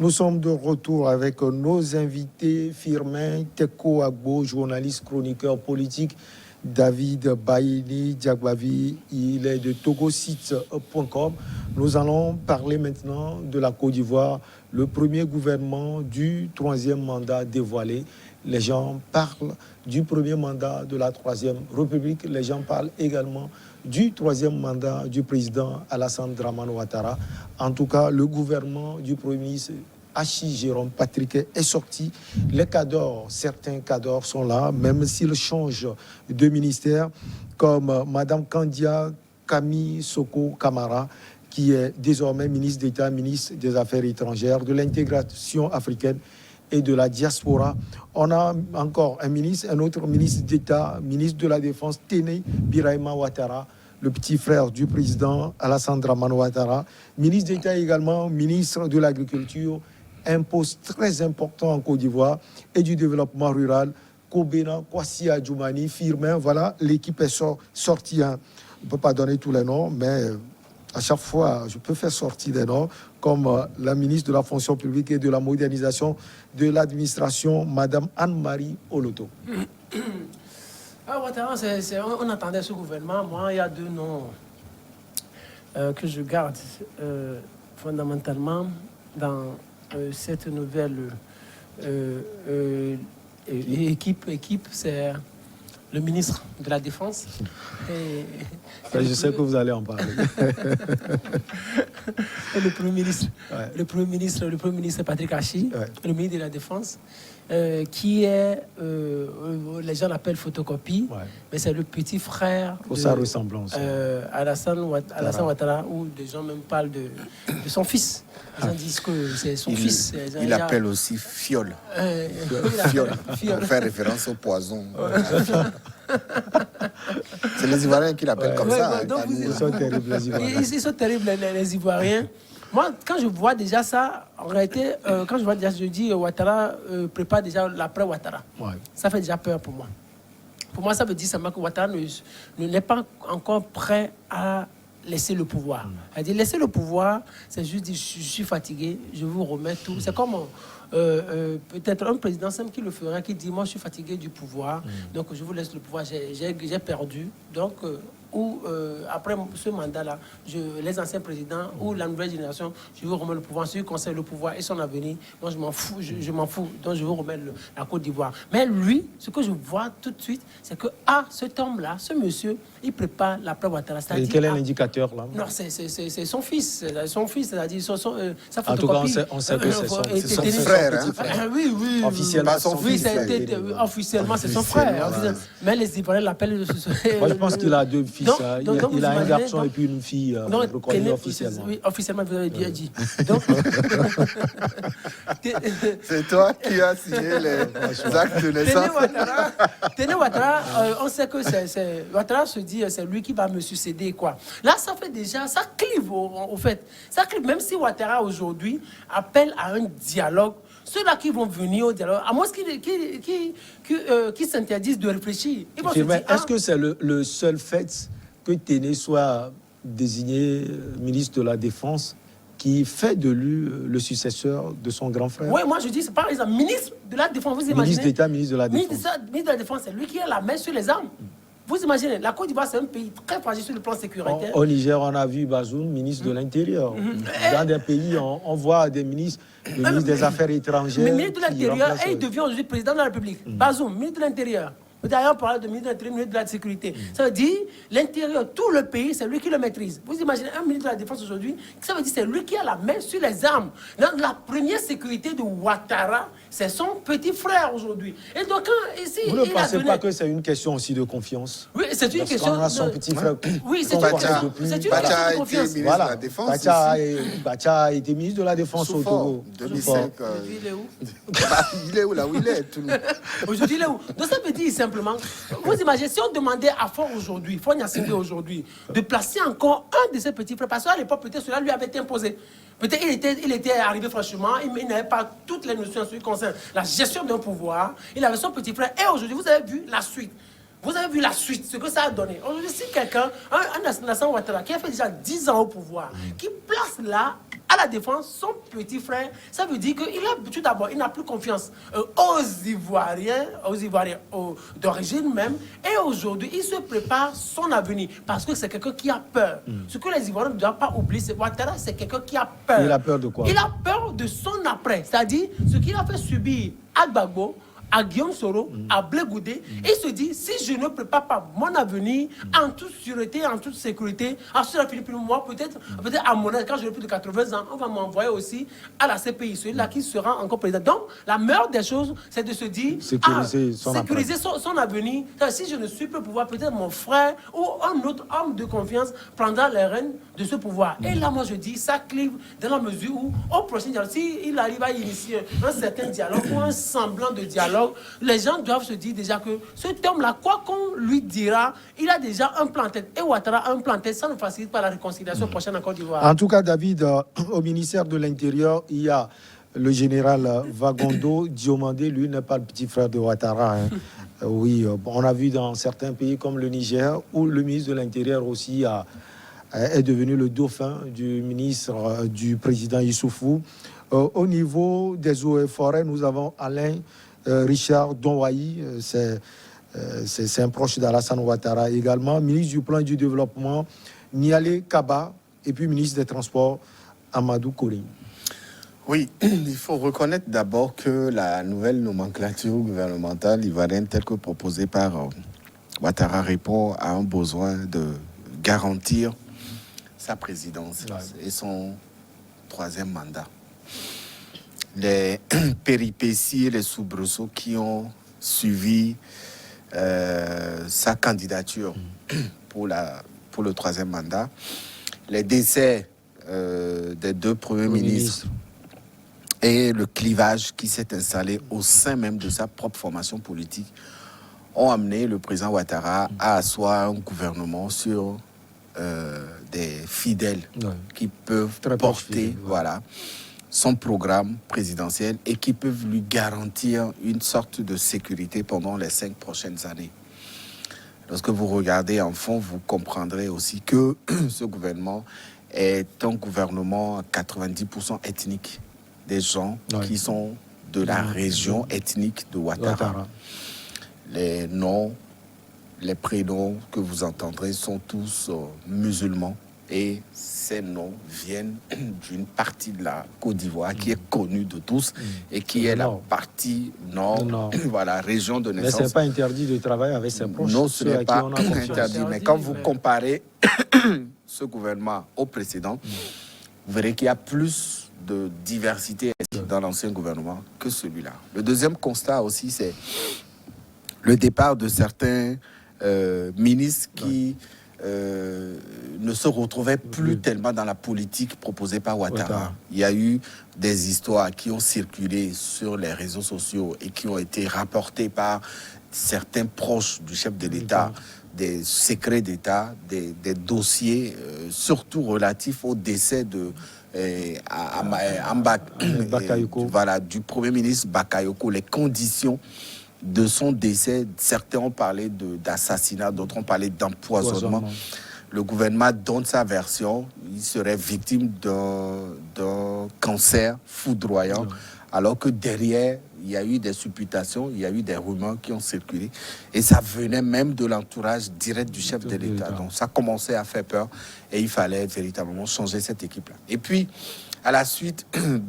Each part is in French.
Nous sommes de retour avec nos invités, Firmin Teko Agbo, journaliste, chroniqueur politique, David Baïni Diagbavi, il est de togosite.com. Nous allons parler maintenant de la Côte d'Ivoire, le premier gouvernement du troisième mandat dévoilé. Les gens parlent du premier mandat de la Troisième République. Les gens parlent également du troisième mandat du président Alassane Dramane Ouattara. En tout cas, le gouvernement du Premier ministre Hachi Jérôme Patrick est sorti. Les cadres, certains cadres sont là, même s'ils changent de ministère, comme Madame Kandia Kami Soko Kamara, qui est désormais ministre d'État, ministre des Affaires étrangères, de l'intégration africaine et de la diaspora. On a encore un autre ministre d'État, ministre de la Défense, Téné Birahima Ouattara, le petit frère du président Alassane Dramane Ouattara, ministre d'État également, ministre de l'Agriculture, un poste très important en Côte d'Ivoire et du développement rural, Kobena, Kwasi Adjoumani, Firmin, voilà, l'équipe est sortie. Hein. On ne peut pas donner tous les noms, mais à chaque fois, je peux faire sortir des noms, comme la ministre de la fonction publique et de la modernisation de l'administration, Madame Anne-Marie Oloto. Ouattara, on attendait ce gouvernement. Moi, il y a deux noms que je garde fondamentalement dans cette nouvelle équipe, c'est le ministre de la Défense. Je sais que vous allez en parler. Et le Premier ministre, le Premier ministre Patrick Hachi, le ministre de la Défense, qui est, les gens l'appellent photocopie, mais c'est le petit frère de sa ressemblance. Alassane Ouattara, où des gens même parlent de son fils. Les gens disent que c'est son fils. Il l'appelle aussi Fiole. Fiole, pour faire référence au poison. C'est les Ivoiriens qui l'appellent comme ça. Ils sont terribles, les Ivoiriens. Ils sont terribles, les Ivoiriens. Moi, quand je vois déjà ça, en réalité, quand je vois déjà, je dis Ouattara prépare déjà l'après-Ouattara. Ça fait déjà peur pour moi. Pour moi, ça veut dire simplement que Ouattara n'est pas encore prêt à laisser le pouvoir. C'est-à-dire, laisser le pouvoir, c'est juste dire, je suis fatigué, je vous remets tout. C'est comme peut-être un président simple qui le ferait, qui dit, moi, je suis fatigué du pouvoir, donc je vous laisse le pouvoir, j'ai perdu. Donc, après ce mandat-là, les anciens présidents ou la nouvelle génération, je vous remets le pouvoir. Celui qui conseille le pouvoir et son avenir, moi je m'en fous, je m'en fous. Donc je vous remets la Côte d'Ivoire. Mais lui, ce que je vois tout de suite, c'est que cet homme-là, ce monsieur, il prépare l'après-Ouattara. Et quel est l'indicateur là? Non, c'est son fils. Son fils, c'est-à-dire sa photocopie. En tout cas, on sait que c'est son frère. Oui, oui. Officiellement, son fils. Officiellement, c'est son frère. Mais les Ivoiriens l'appellent... Moi, je pense qu'il a deux fils. Il a un garçon et puis une fille reconnue officiellement. Oui, officiellement, vous avez bien dit. C'est toi qui as signé les actes de naissance. Téné Ouattara, on sait que Ouattara se dit c'est lui qui va me succéder, quoi. Là, ça fait déjà, ça clive au fait. Ça clive, même si Ouattara aujourd'hui appelle à un dialogue. Ceux-là qui vont venir au dialogue, à moins qu'ils s'interdisent de réfléchir. Est-ce que c'est le seul fait que Téné soit désigné ministre de la Défense qui fait de lui le successeur de son grand frère? Oui, moi je dis, par exemple, ministre de la Défense, vous imaginez? Ministre d'État, ministre de la Défense. Ministre de la Défense, c'est lui qui a la main sur les armes. Vous imaginez, la Côte d'Ivoire, c'est un pays très fragile sur le plan sécuritaire. Au Niger, on a vu Bazoum, ministre de l'Intérieur. Dans des pays, on voit des ministres, le ministre des Affaires étrangères. Le ministre de l'Intérieur, et il devient aujourd'hui président de la République. Bazoum, ministre de l'Intérieur. D'ailleurs, on parle de ministre de l'Intérieur, ministre de la Sécurité. Ça veut dire, l'intérieur, tout le pays, c'est lui qui le maîtrise. Vous imaginez un ministre de la Défense aujourd'hui, ça veut dire c'est lui qui a la main sur les armes. Donc, la première sécurité de Ouattara, c'est son petit frère aujourd'hui. Et donc, ici, vous ne pensez pas que c'est une question aussi de confiance? Oui, c'est une question. On a son petit frère. Oui, c'est une question de confiance. Voilà. Bacha a été ministre de la Défense au Togo. 2005. Il est où? Il est où là où il est? Aujourd'hui, il est où? Donc, ça veut dire simplement, vous imaginez, si on demandait à Fort aujourd'hui, Fort Gnassingbé aujourd'hui, de placer encore un de ses petits frères, parce qu'à l'époque, peut-être cela lui avait été imposé. Peut-être il était arrivé franchement, il n'avait pas toutes les notions en ce qui concerne la gestion d'un pouvoir. Il avait son petit frère. Et aujourd'hui, vous avez vu la suite. Vous avez vu la suite, ce que ça a donné. Aujourd'hui, si quelqu'un, un Alassane Ouattara, qui a fait déjà 10 ans au pouvoir, qui place là à la défense, son petit frère, ça veut dire qu'il a tout d'abord, il n'a plus confiance aux Ivoiriens d'origine même. Et aujourd'hui, il se prépare son avenir parce que c'est quelqu'un qui a peur. Ce que les Ivoiriens ne doivent pas oublier, c'est Ouattara, c'est quelqu'un qui a peur. Il a peur de quoi? Il a peur de son après, c'est-à-dire ce qu'il a fait subir à Gbagbo, à Guillaume Soro, à Blé Goudé, et se dit, si je ne prépare pas mon avenir en toute sûreté, en toute sécurité, ensuite, moi, peut-être à mon âge, quand j'aurai plus de 80 ans, on va m'envoyer aussi à la CPI, celui-là qui sera encore président. Donc, la meilleure des choses, c'est de se dire, sécuriser son avenir. Si je ne suis plus au pouvoir, peut-être mon frère ou un autre homme de confiance prendra les rênes de ce pouvoir. Et là, moi, je dis, ça clive dans la mesure où, au prochain dialogue, s'il arrive à initier un certain dialogue ou un semblant de dialogue, les gens doivent se dire déjà que cet homme-là, quoi qu'on lui dira, il a déjà un plan en tête. Et Ouattara a un plan en tête, ça ne facilite pas la réconciliation prochaine en Côte d'Ivoire. En tout cas, David, au ministère de l'Intérieur, il y a le général Vagondo Diomandé, lui n'est pas le petit frère de Ouattara. Hein. Oui, on a vu dans certains pays comme le Niger, où le ministre de l'Intérieur aussi est devenu le dauphin du ministre, du président Issoufou. Au niveau des eaux et forêts, nous avons Alain Richard Donwayi, c'est un proche d'Alassane Ouattara également, ministre du Plan et du Développement, Nialé Kaba, et puis ministre des Transports, Amadou Kouri. Oui, il faut reconnaître d'abord que la nouvelle nomenclature gouvernementale ivoirienne telle que proposée par Ouattara répond à un besoin de garantir sa présidence et son troisième mandat. Les péripéties et les soubresauts qui ont suivi sa candidature pour le troisième mandat, les décès des deux premiers ministres et le clivage qui s'est installé au sein même de sa propre formation politique ont amené le président Ouattara à asseoir un gouvernement sur des fidèles qui peuvent porter son programme présidentiel et qui peuvent lui garantir une sorte de sécurité pendant les 5 prochaines années. Lorsque vous regardez en fond, vous comprendrez aussi que ce gouvernement est un gouvernement à 90% ethnique, des gens qui sont de la région ethnique de Ouattara. Les noms, les prénoms que vous entendrez sont tous musulmans. Et ces noms viennent d'une partie de la Côte d'Ivoire qui est connue de tous et qui est la partie nord, voilà, région de naissance. Mais ce n'est pas interdit de travailler avec ses proches. Non, ce n'est pas interdit. Mais quand vous comparez ce gouvernement au précédent, vous verrez qu'il y a plus de diversité dans l'ancien gouvernement que celui-là. Le deuxième constat aussi, c'est le départ de certains ministres qui ne se retrouvaient plus tellement dans la politique proposée par Ouattara. Il y a eu des histoires qui ont circulé sur les réseaux sociaux et qui ont été rapportées par certains proches du chef de l'État, des secrets d'État, des dossiers surtout relatifs au décès de du Premier ministre Bakayoko, les conditions de son décès. Certains ont parlé d'assassinat, d'autres ont parlé d'empoisonnement. Le gouvernement donne sa version. Il serait victime d'un cancer foudroyant, alors que derrière, il y a eu des supputations, il y a eu des rumeurs qui ont circulé. Et ça venait même de l'entourage direct du chef de l'État. Donc ça commençait à faire peur et il fallait véritablement changer cette équipe-là. Et puis, à la suite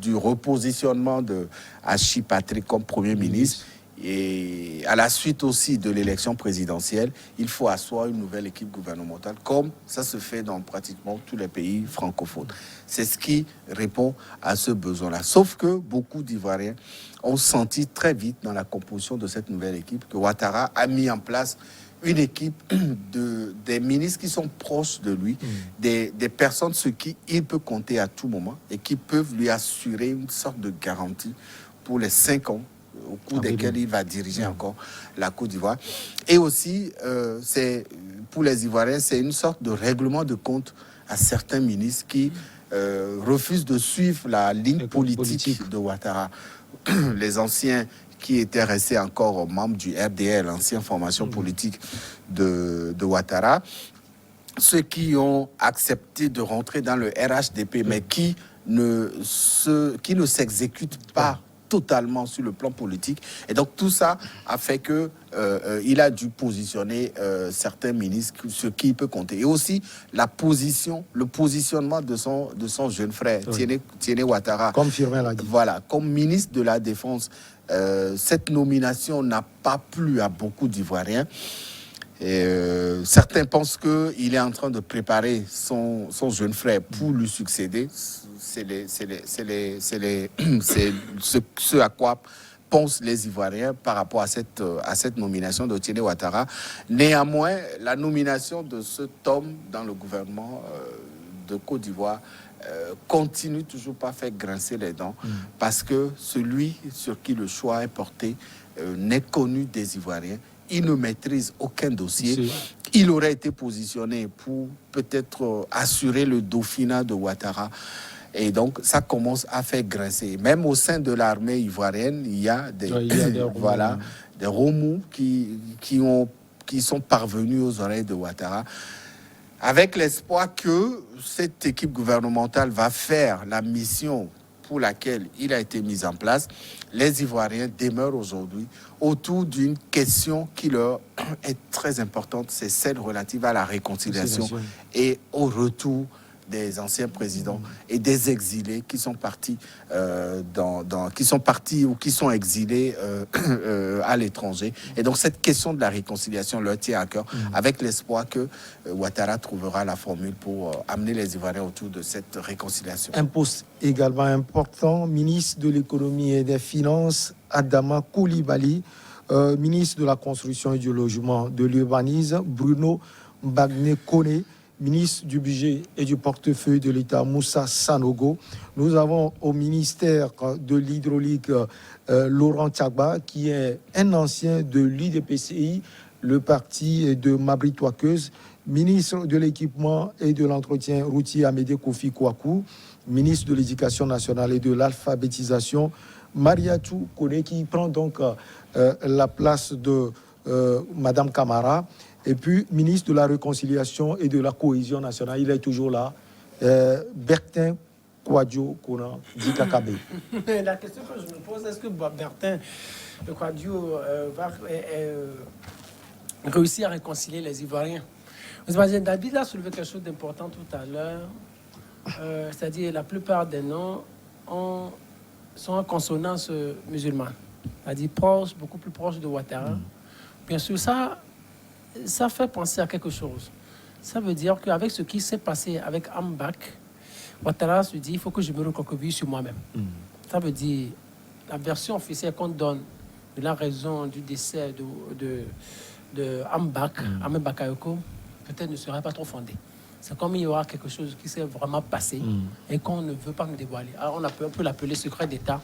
du repositionnement de Hachi Patrick comme Premier ministre, et à la suite aussi de l'élection présidentielle, il faut asseoir une nouvelle équipe gouvernementale, comme ça se fait dans pratiquement tous les pays francophones. C'est ce qui répond à ce besoin-là. Sauf que beaucoup d'Ivoiriens ont senti très vite dans la composition de cette nouvelle équipe que Ouattara a mis en place une équipe des ministres qui sont proches de lui, des personnes sur qui il peut compter à tout moment et qui peuvent lui assurer une sorte de garantie pour les 5 ans au cours desquels il va diriger encore la Côte d'Ivoire. Et aussi, pour les Ivoiriens, c'est une sorte de règlement de compte à certains ministres qui refusent de suivre la ligne politique de Ouattara. Les anciens qui étaient restés encore membres du RDL, l'ancienne formation politique de Ouattara, ceux qui ont accepté de rentrer dans le RHDP, mais qui ne s'exécute pas totalement sur le plan politique. Et donc tout ça a fait que il a dû positionner certains ministres sur qui il peut compter. Et aussi le positionnement de son jeune frère, Tiéné Ouattara. Comme Firmin l'a dit. Voilà, comme ministre de la Défense. Cette nomination n'a pas plu à beaucoup d'Ivoiriens. Certains pensent qu'il est en train de préparer son jeune frère pour lui succéder. C'est ce à quoi pensent les Ivoiriens par rapport à cette nomination de Tiéné Ouattara. Néanmoins, la nomination de cet homme dans le gouvernement de Côte d'Ivoire continue toujours pas faire grincer les dents parce que celui sur qui le choix est porté n'est connu des Ivoiriens. Il ne maîtrise aucun dossier. Il aurait été positionné pour peut-être assurer le dauphinat de Ouattara. Et donc, ça commence à faire grincer. Même au sein de l'armée ivoirienne, il y a des remous qui sont parvenus aux oreilles de Ouattara, avec l'espoir que cette équipe gouvernementale va faire la mission pour laquelle il a été mis en place. Les Ivoiriens demeurent aujourd'hui autour d'une question qui leur est très importante, c'est celle relative à la réconciliation et au retour des anciens présidents et des exilés qui sont partis ou qui sont exilés à l'étranger. Et donc cette question de la réconciliation leur tient à cœur, avec l'espoir que Ouattara trouvera la formule pour amener les Ivoiriens autour de cette réconciliation. Un poste également important, ministre de l'économie et des finances, Adama Coulibaly, ministre de la construction et du logement, de l'urbanisme, Bruno Bagné-Koné, ministre du budget et du portefeuille de l'État, Moussa Sanogo. Nous avons au ministère de l'hydraulique Laurent Tchagba, qui est un ancien de l'UDPCI, le parti de Mabri Touakeuse, ministre de l'équipement et de l'entretien routier Amédée Kofi Kouakou, ministre de l'éducation nationale et de l'alphabétisation, Mariatou Kone, qui prend donc la place de Madame Camara. Et puis, ministre de la Réconciliation et de la Cohésion nationale, il est toujours là, Bertin Kouadio Kona Dikakabe. La question que je me pose, est-ce que Bertin Kouadio va réussir à réconcilier les Ivoiriens? Vous imaginez, David a soulevé quelque chose d'important tout à l'heure, c'est-à-dire la plupart des noms sont en consonance musulmane, c'est-à-dire beaucoup plus proche de Ouattara. Bien sûr, ça fait penser à quelque chose. Ça veut dire qu'avec ce qui s'est passé avec Ambak, Ouattara se dit il faut que je me recroqueville sur moi-même. Ça veut dire la version officielle qu'on donne de la raison du décès de Ambak, Ahmed Bakayoko, peut-être ne serait pas trop fondée. C'est comme il y aura quelque chose qui s'est vraiment passé et qu'on ne veut pas me dévoiler. Alors on peut l'appeler secret d'État.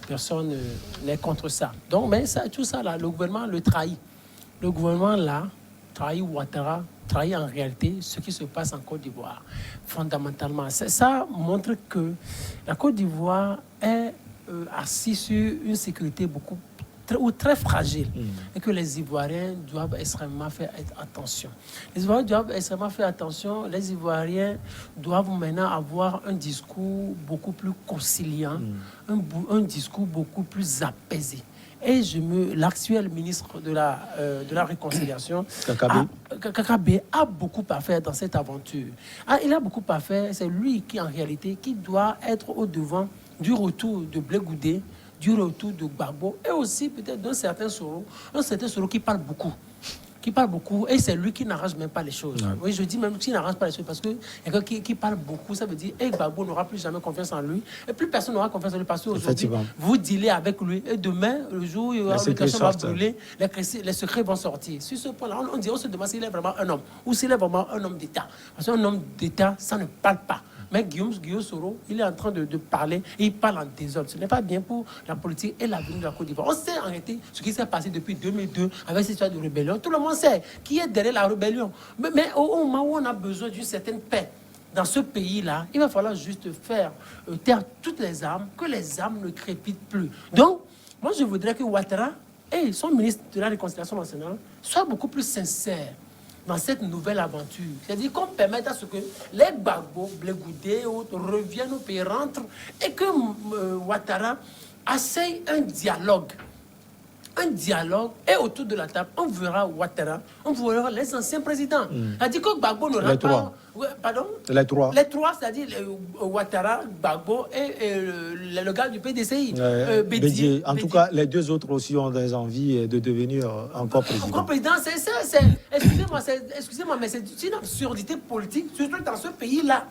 Personne n'est contre ça. Donc, mais ça, tout ça, là, le gouvernement le trahit. Le gouvernement, là, trahit Ouattara, trahit en réalité ce qui se passe en Côte d'Ivoire. Fondamentalement, ça montre que la Côte d'Ivoire est assise sur une sécurité très fragile et que les Ivoiriens doivent extrêmement faire attention. Les Ivoiriens doivent extrêmement faire attention. Les Ivoiriens doivent maintenant avoir un discours beaucoup plus conciliant, un discours beaucoup plus apaisé. Et l'actuel ministre de la Réconciliation, Kakabe, a beaucoup à faire dans cette aventure. Il a beaucoup à faire. C'est lui qui, en réalité, qui doit être au devant du retour de Blé Goudé, du retour de Gbagbo, et aussi peut-être d'un certain Soro qui parle beaucoup. Et c'est lui qui n'arrange même pas les choses. Oui, je dis même qu'il n'arrange pas les choses parce que quelqu'un qui parle beaucoup, ça veut dire que Gbagbo n'aura plus jamais confiance en lui et plus personne n'aura confiance en lui parce qu'aujourd'hui, vous dealez avec lui et demain, le jour où le cachet va brûler, les secrets vont sortir. Sur ce point-là, on se demande s'il est vraiment un homme ou s'il est vraiment un homme d'État. Parce qu'un homme d'État, ça ne parle pas. Mais Guillaume Soro, il est en train de parler et il parle en désordre. Ce n'est pas bien pour la politique et l'avenir de la Côte d'Ivoire. On sait en réalité ce qui s'est passé depuis 2002 avec cette histoire de rébellion. Tout le monde sait qui est derrière la rébellion. Mais au moment où on a besoin d'une certaine paix dans ce pays-là, il va falloir juste faire taire toutes les armes, que les armes ne crépitent plus. Donc, moi je voudrais que Ouattara et son ministre de la Réconciliation nationale soient beaucoup plus sincères dans cette nouvelle aventure. C'est-à-dire qu'on permette à ce que les Gbagbo, Blé-Goudé et autres reviennent au pays, rentrent, et que Ouattara essaye un dialogue. Et autour de la table, on verra Ouattara, on verra les anciens présidents. C'est-à-dire que Gbagbo n'aura pas... Pardon? Les trois. Les trois, c'est-à-dire Ouattara, Gbagbo et le gars du PDCI, Bédié. En tout cas, les deux autres aussi ont des envies de devenir encore président. Encore président, excusez-moi, mais c'est une absurdité politique, surtout dans ce pays-là.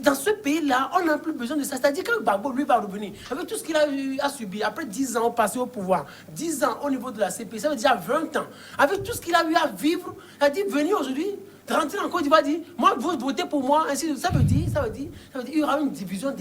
Dans ce pays-là, on n'a plus besoin de ça. C'est-à-dire que Gbagbo, lui, va revenir. Avec tout ce qu'il a subi, après 10 ans passé au pouvoir, 10 ans au niveau de la CPI, ça veut dire 20 ans. Avec tout ce qu'il a eu à vivre, il a dit venir aujourd'hui, rentrer en Côte d'Ivoire, dire moi, vous votez pour moi, ainsi ça veut dire, il y aura une division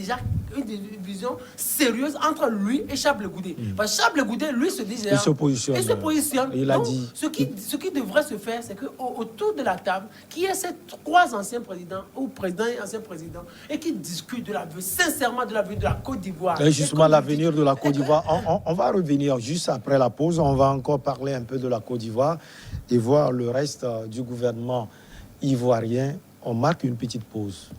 sérieuse entre lui et Charles Blé-Goudé. Parce que Charles Blé-Goudé, lui, se dit... Il se positionne. Il a dit... Ce qui devrait se faire, c'est qu'autour de la table, qu'il y ait ces trois anciens présidents, ou présidents et anciens présidents, et qui discutent sincèrement de l'avenir de la Côte d'Ivoire. Et justement, l'avenir de la Côte d'Ivoire, on va revenir juste après la pause. On va encore parler un peu de la Côte d'Ivoire et voir le reste du gouvernement ivoirien. On marque une petite pause.